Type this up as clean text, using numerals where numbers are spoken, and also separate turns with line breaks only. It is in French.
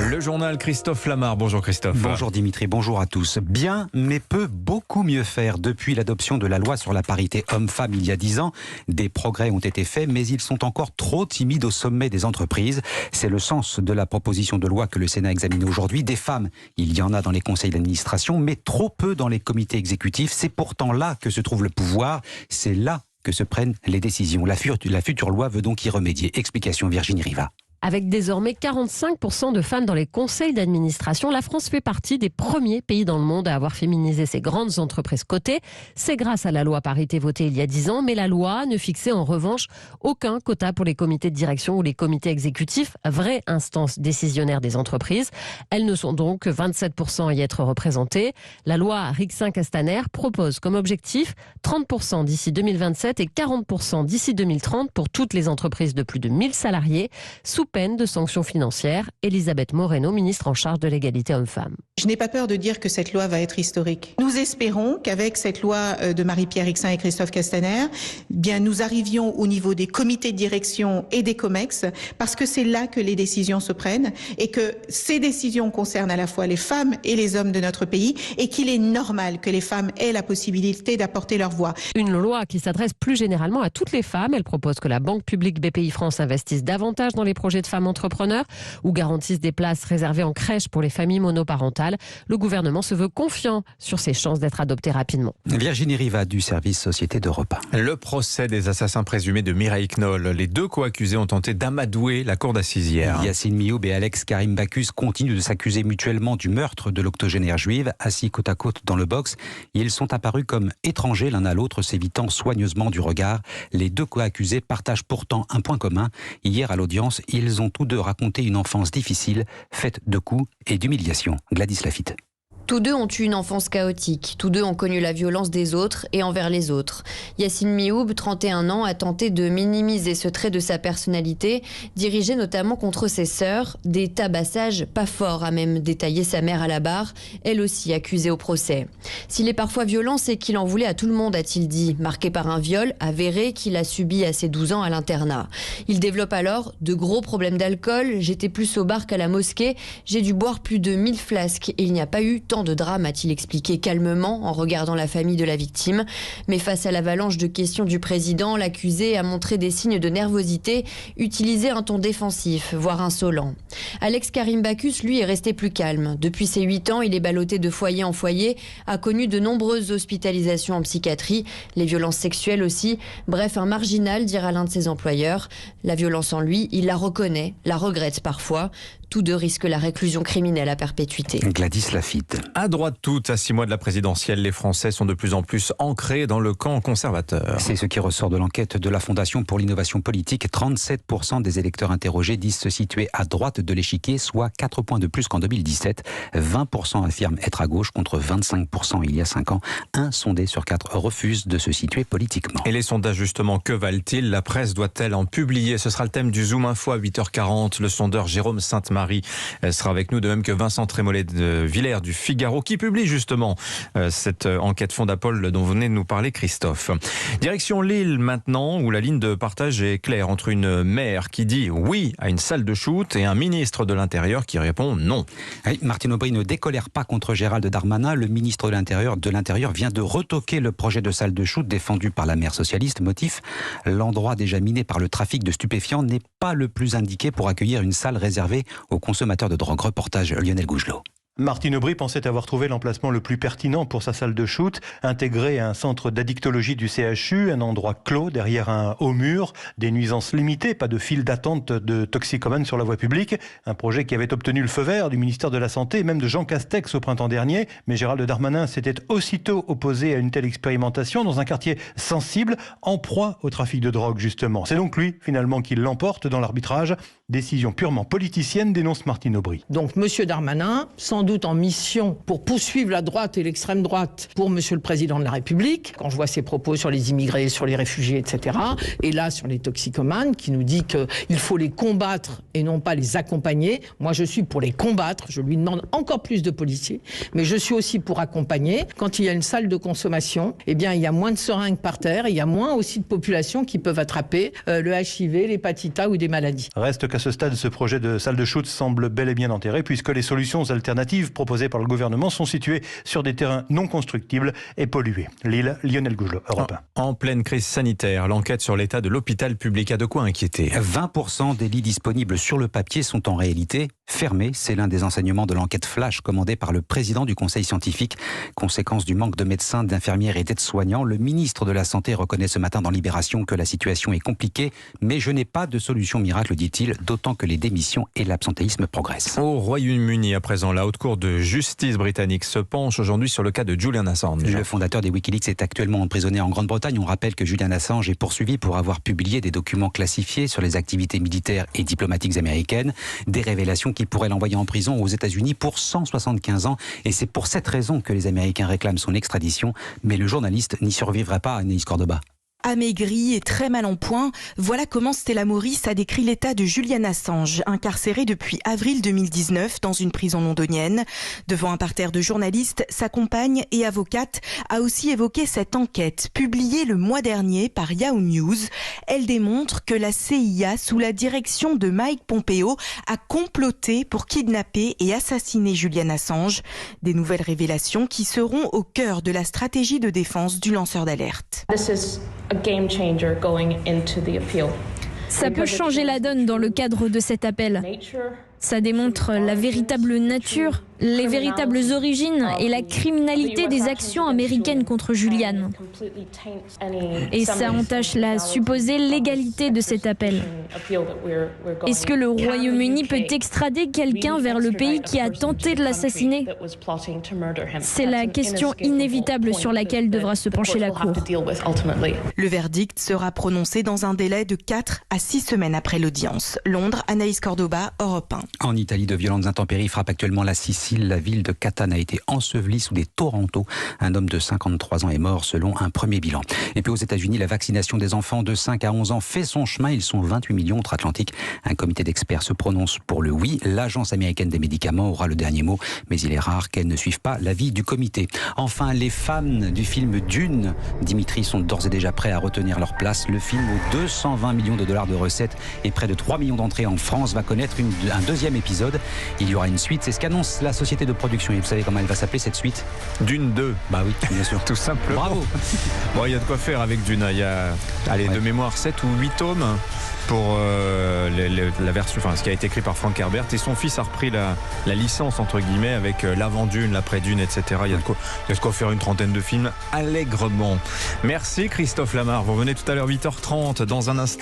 Le journal Christophe Lamar. Bonjour Christophe.
Bonjour Dimitri, bonjour à tous. Bien, mais peut beaucoup mieux faire. Depuis l'adoption de la loi sur la parité homme-femme il y a 10 ans, des progrès ont été faits, mais ils sont encore trop timides au sommet des entreprises. C'est le sens de la proposition de loi que le Sénat examine aujourd'hui. Des femmes, il y en a dans les conseils d'administration, mais trop peu dans les comités exécutifs. C'est pourtant là que se trouve le pouvoir. C'est là que se prennent les décisions. La future loi veut donc y remédier. Explication Virginie Riva.
Avec désormais 45% de femmes dans les conseils d'administration, la France fait partie des premiers pays dans le monde à avoir féminisé ses grandes entreprises cotées. C'est grâce à la loi parité votée il y a 10 ans, mais la loi ne fixait en revanche aucun quota pour les comités de direction ou les comités exécutifs, vraies instances décisionnaires des entreprises. Elles ne sont donc que 27% à y être représentées. La loi Rixain-Castaner propose comme objectif 30% d'ici 2027 et 40% d'ici 2030 pour toutes les entreprises de plus de 1000 salariés, sous peine de sanctions financières. Elisabeth Moreno, ministre en charge de l'égalité homme-femme.
Je n'ai pas peur de dire que cette loi va être historique. Nous espérons qu'avec cette loi de Marie-Pierre Rixain et Christophe Castaner, bien nous arrivions au niveau des comités de direction et des COMEX, parce que c'est là que les décisions se prennent et que ces décisions concernent à la fois les femmes et les hommes de notre pays et qu'il est normal que les femmes aient la possibilité d'apporter leur voix.
Une loi qui s'adresse plus généralement à toutes les femmes. Elle propose que la Banque publique BPI France investisse davantage dans les projets de femmes entrepreneurs ou garantissent des places réservées en crèche pour les familles monoparentales. Le gouvernement se veut confiant sur ses chances d'être adopté rapidement.
Virginie Riva du service Société d'Europe 1.
Le procès des assassins présumés de Mireille Knoll. Les deux co-accusés ont tenté d'amadouer la cour d'assises hier.
Yacine Mioub et Alex Karim Bacchus continuent de s'accuser mutuellement du meurtre de l'octogénaire juive. Assis côte à côte dans le box, ils sont apparus comme étrangers l'un à l'autre, s'évitant soigneusement du regard. Les deux co-accusés partagent pourtant un point commun. Hier à l'audience, ils ont tous deux raconté une enfance difficile, faite de coups et d'humiliations. Gladys Lafitte.
Tous deux ont eu une enfance chaotique. Tous deux ont connu la violence des autres et envers les autres. Yacine Mioub, 31 ans, a tenté de minimiser ce trait de sa personnalité, dirigé notamment contre ses sœurs. Des tabassages pas forts, a même détaillé sa mère à la barre, elle aussi accusée au procès. S'il est parfois violent, c'est qu'il en voulait à tout le monde, a-t-il dit, marqué par un viol avéré qu'il a subi à ses 12 ans à l'internat. Il développe alors de gros problèmes d'alcool. J'étais plus au bar qu'à la mosquée. J'ai dû boire plus de 1000 flasques et il n'y a pas eu tant de drame, a-t-il expliqué calmement en regardant la famille de la victime. Mais face à l'avalanche de questions du président, l'accusé a montré des signes de nervosité, utilisé un ton défensif, voire insolent. Alex Karim Bacchus, lui, est resté plus calme. Depuis ses 8 ans, il est ballotté de foyer en foyer, a connu de nombreuses hospitalisations en psychiatrie, les violences sexuelles aussi. Bref, un marginal, dira l'un de ses employeurs. La violence en lui, il la reconnaît, la regrette parfois. Tous deux risquent la réclusion criminelle à perpétuité.
Gladys Lafitte.
À droite toute, à 6 mois de la présidentielle, les Français sont de plus en plus ancrés dans le camp conservateur.
C'est ce qui ressort de l'enquête de la Fondation pour l'innovation politique. 37% des électeurs interrogés disent se situer à droite de l'échiquier, soit 4 points de plus qu'en 2017. 20% affirment être à gauche contre 25% il y a 5 ans. Un sondé sur 4 refuse de se situer politiquement.
Et les sondages justement, que valent-ils? La presse doit-elle en publier? Ce sera le thème du Zoom Info à 8h40. Le sondeur Jérôme Sainte-Marie sera avec nous, de même que Vincent Trémollet de Villers du Figaro, qui publie justement cette enquête Fondapol dont venait de nous parler Christophe. Direction Lille maintenant, où la ligne de partage est claire entre une maire qui dit oui à une salle de shoot et un ministre de l'Intérieur qui répond non.
Oui, Martine Aubry ne décolère pas contre Gérald Darmanin. Le ministre de l'Intérieur vient de retoquer le projet de salle de shoot défendu par la maire socialiste. Motif, l'endroit déjà miné par le trafic de stupéfiants n'est pas le plus indiqué pour accueillir une salle réservée aux consommateurs de drogue. Reportage Lionel Gougelot.
Martine Aubry pensait avoir trouvé l'emplacement le plus pertinent pour sa salle de shoot, intégré à un centre d'addictologie du CHU, un endroit clos derrière un haut mur, des nuisances limitées, pas de file d'attente de toxicomanes sur la voie publique. Un projet qui avait obtenu le feu vert du ministère de la Santé et même de Jean Castex au printemps dernier. Mais Gérald Darmanin s'était aussitôt opposé à une telle expérimentation dans un quartier sensible, en proie au trafic de drogue justement. C'est donc lui finalement qui l'emporte dans l'arbitrage. Décision purement politicienne, dénonce Martine Aubry.
Donc Monsieur Darmanin, sans doute en mission pour poursuivre la droite et l'extrême droite pour Monsieur le Président de la République. Quand je vois ses propos sur les immigrés, sur les réfugiés, etc. Et là, sur les toxicomanes, qui nous dit qu'il faut les combattre et non pas les accompagner. Moi, je suis pour les combattre. Je lui demande encore plus de policiers. Mais je suis aussi pour accompagner. Quand il y a une salle de consommation, eh bien, il y a moins de seringues par terre. Et il y a moins aussi de populations qui peuvent attraper le HIV, l'hépatite A ou des maladies.
Reste qu'à ce stade, ce projet de salle de shoot semble bel et bien enterré, puisque les solutions alternatives proposées par le gouvernement sont situées sur des terrains non constructibles et pollués. Lille, Lionel Gougelot, Europe 1.
En pleine crise sanitaire, l'enquête sur l'état de l'hôpital public a de quoi inquiéter.
20% des lits disponibles sur le papier sont en réalité fermés. C'est l'un des enseignements de l'enquête flash commandée par le président du conseil scientifique. Conséquence du manque de médecins, d'infirmières et d'aides-soignants, le ministre de la Santé reconnaît ce matin dans Libération que la situation est compliquée, mais je n'ai pas de solution miracle, dit-il, d'autant que les démissions et l'absentéisme progressent.
Au Royaume-Uni, à présent, la Haute Cour de justice britannique se penche aujourd'hui sur le cas de Julian Assange.
Le fondateur des Wikileaks est actuellement emprisonné en Grande-Bretagne. On rappelle que Julian Assange est poursuivi pour avoir publié des documents classifiés sur les activités militaires et diplomatiques américaines, des révélations qui pourraient l'envoyer en prison aux États-Unis pour 175 ans. Et c'est pour cette raison que les Américains réclament son extradition. Mais le journaliste n'y survivra pas, Anaïs Cordoba.
Amaigri et très mal en point, voilà comment Stella Maurice a décrit l'état de Julian Assange, incarcéré depuis avril 2019 dans une prison londonienne. Devant un parterre de journalistes, sa compagne et avocate a aussi évoqué cette enquête publiée le mois dernier par Yahoo News. Elle démontre que la CIA, sous la direction de Mike Pompeo, a comploté pour kidnapper et assassiner Julian Assange. Des nouvelles révélations qui seront au cœur de la stratégie de défense du lanceur d'alerte.
Ça peut changer la donne dans le cadre de cet appel. Ça démontre la véritable nature, les véritables origines et la criminalité des actions américaines contre Julian. Et ça entache la supposée légalité de cet appel. Est-ce que le Royaume-Uni peut extrader quelqu'un vers le pays qui a tenté de l'assassiner ? C'est la question inévitable sur laquelle devra se pencher la Cour.
Le verdict sera prononcé dans un délai de 4 à 6 semaines après l'audience. Londres, Anaïs Cordoba, Europe 1.
En Italie, de violentes intempéries frappent actuellement la Sicile. La ville de Catane a été ensevelie sous des torrentos. Un homme de 53 ans est mort selon un premier bilan. Et puis aux États-Unis, la vaccination des enfants de 5 à 11 ans fait son chemin. Ils sont 28 millions outre-Atlantique. Un comité d'experts se prononce pour le oui. L'Agence américaine des médicaments aura le dernier mot, mais il est rare qu'elle ne suive pas l'avis du comité. Enfin, les fans du film Dune, Dimitri, sont d'ores et déjà prêts à retenir leur place. Le film aux 220 millions de dollars de recettes et près de 3 millions d'entrées en France va connaître un deuxième épisode. Il y aura une suite, c'est ce qu'annonce la société de production. Et vous savez comment elle va s'appeler cette suite ?
Dune 2.
Bah oui, bien sûr.
Tout simplement.
Bravo.
Bon, il y a de quoi faire avec Dune. Il y a, de mémoire, 7 ou 8 tomes pour la version, ce qui a été écrit par Frank Herbert. Et son fils a repris la licence, entre guillemets, avec l'avant-Dune, l'après-Dune, etc. Il y a de quoi faire une trentaine de films allègrement. Merci Christophe Lamar. Vous revenez tout à l'heure 8h30 dans un instant.